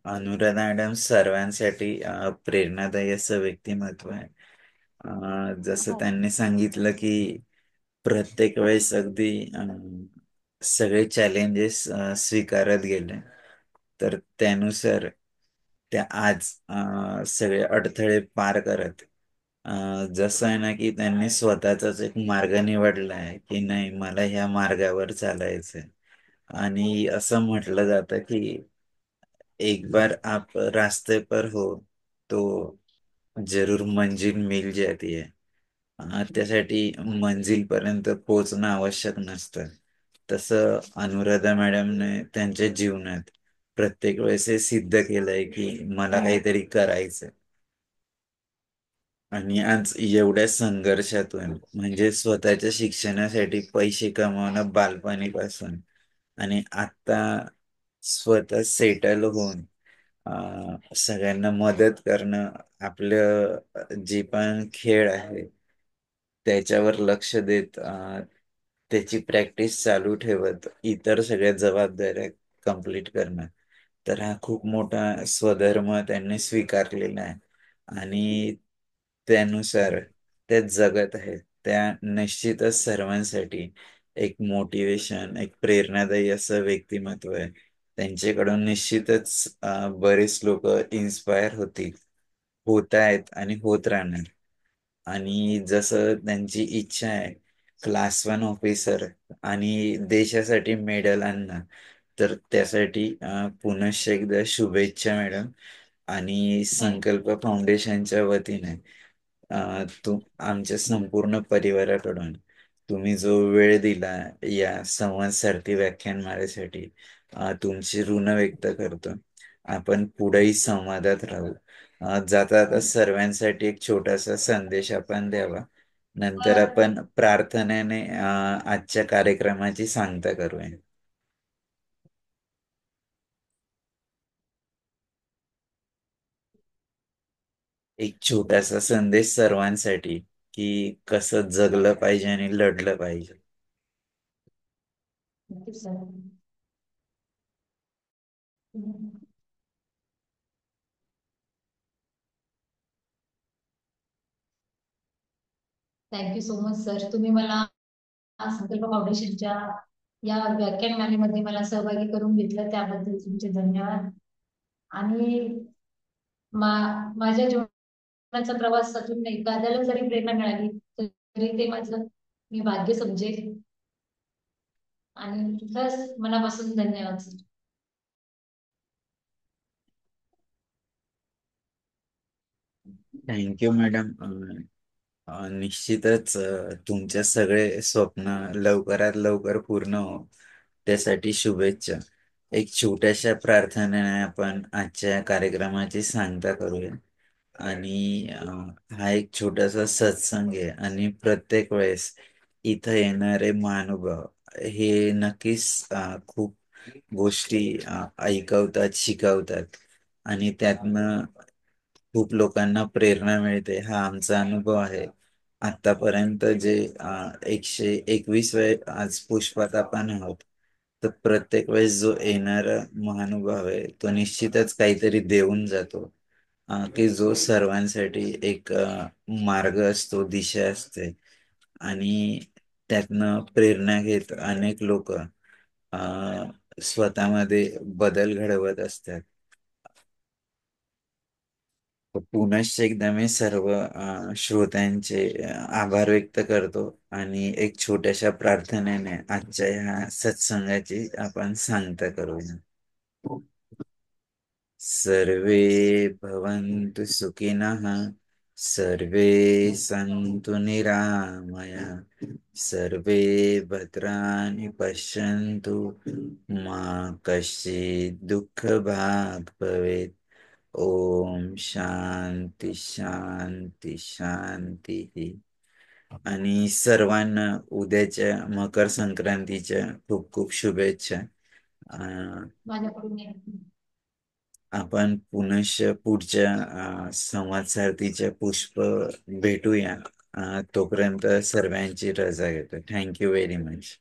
अनुराधा मॅडम सर्वांसाठी प्रेरणादायी असं व्यक्तिमत्व आहे. जसं हो. त्यांनी सांगितलं की प्रत्येक वेळेस अगदी सगळे चॅलेंजेस स्वीकारत गेले, तर त्यानुसार त्या आज सगळे अडथळे पार करत जसं आहे ना की त्यांनी स्वतःचाच एक मार्ग निवडला आहे की नाही मला ह्या मार्गावर चालायचंय. आणि असं म्हटलं जातं की एक बार आप रास्ते पर हो तो जरूर मंजिल मिल जाती है. त्यासाठी मंजिल पर्यंत पोहोचणं आवश्यक नसतं. तसं अनुराधा मॅडमने त्यांच्या जीवनात प्रत्येक वेळेस हे सिद्ध केलंय की मला काहीतरी करायचं. आणि आज एवढ्या संघर्षातून म्हणजे स्वतःच्या शिक्षणासाठी पैसे कमावणं बालपणीपासून आणि आता स्वतः सेटल होऊन सगळ्यांना मदत करणं, आपलं जे पण खेळ आहे त्याच्यावर लक्ष देत त्याची प्रॅक्टिस चालू ठेवत इतर सगळ्या जबाबदाऱ्या कंप्लीट करणं, तर हा खूप मोठा स्वधर्म त्यांनी स्वीकारलेला आहे. आणि त्यानुसार त्या जगत आहेत. त्या निश्चितच सर्वांसाठी एक मोटिवेशन, एक प्रेरणादायी असं व्यक्तिमत्व आहे. त्यांच्याकडून निश्चितच बरेच लोक इन्स्पायर होतील, होत आहेत आणि होत राहणार. आणि जसं त्यांची इच्छा आहे क्लास वन ऑफिसर आणि देशासाठी मेडल आणणं, तर त्यासाठी पुनश्च एकदा शुभेच्छा मॅडम. आणि संकल्प फाउंडेशनच्या वतीने आमच्या संपूर्ण परिवाराकडून तुम्ही जो वेळ दिला या संवाद सारथी व्याख्यानमालेसाठी तुमची ऋण व्यक्त करतो. आपण पुढेही संवादात राहू. जाता जाता सर्वांसाठी एक छोटासा संदेश आपण द्यावा. नंतर आपण प्रार्थनेने आजच्या कार्यक्रमाची सांगता करूया. एक छोटासा संदेश सर्वांसाठी की कसं जगलं पाहिजे आणि लढलं पाहिजे. नक्कीच sir. Thank you so much sir. तुम्ही मला संकल्प फाउंडेशनच्या या व्याख्यानमालेमध्ये मला सहभागी करून घेतलं त्याबद्दल तुमचे धन्यवाद. आणि माझ्या जीवनाचा प्रवासातून एखाद्याला जरी प्रेरणा मिळाली तरी ते माझं मी भाग्य समजेल. आणि खरंच मनापासून धन्यवाद सर. Thank you madam. निश्चितच तुमचे सगळे स्वप्न लवकरात लवकर पूर्ण हो, त्यासाठी शुभेच्छा. एक छोट्याशा प्रार्थनेने आपण आजच्या कार्यक्रमाची सांगता करूया. आणि हा एक छोटासा सत्संग आहे आणि प्रत्येक वेळेस इथं येणारे महानुभाव हे नक्कीच खूप गोष्टी ऐकवतात, शिकवतात आणि त्यातनं खूप लोकांना प्रेरणा मिळते, हा आमचा अनुभव आहे. आतापर्यंत जे 121 वेळ आज पुष्पात आपण आहोत, तर प्रत्येक वेळेस जो येणारा महानुभाव आहे तो निश्चितच काहीतरी देऊन जातो, की जो सर्वांसाठी एक मार्ग असतो, दिशा असते. आणि त्यातनं प्रेरणा घेत अनेक लोक स्वतःमध्ये बदल घडवत असतात. तर पुनश्च एकदा मी सर्व श्रोत्यांचे आभार व्यक्त करतो आणि एक छोट्याशा प्रार्थनेने आजच्या ह्या सत्संगाची आपण सांगता करूया. सर्वे भवन्तु सुखिनः, सर्वे सन्तु निरामया, सर्वे भद्राणि पश्यन्तु, मा कश्चित् दुःखभाग् भवेत्. ओम शांती शांती शांती. आणि सर्वांना उद्याच्या मकर संक्रांतीच्या खूप खूप शुभेच्छा. माझ्याकडून आपण पुनश्च पुढच्या संवाद सारथीच्या पुष्प भेटूया. तोपर्यंत सर्वांची रजा घेतो. Thank you very much.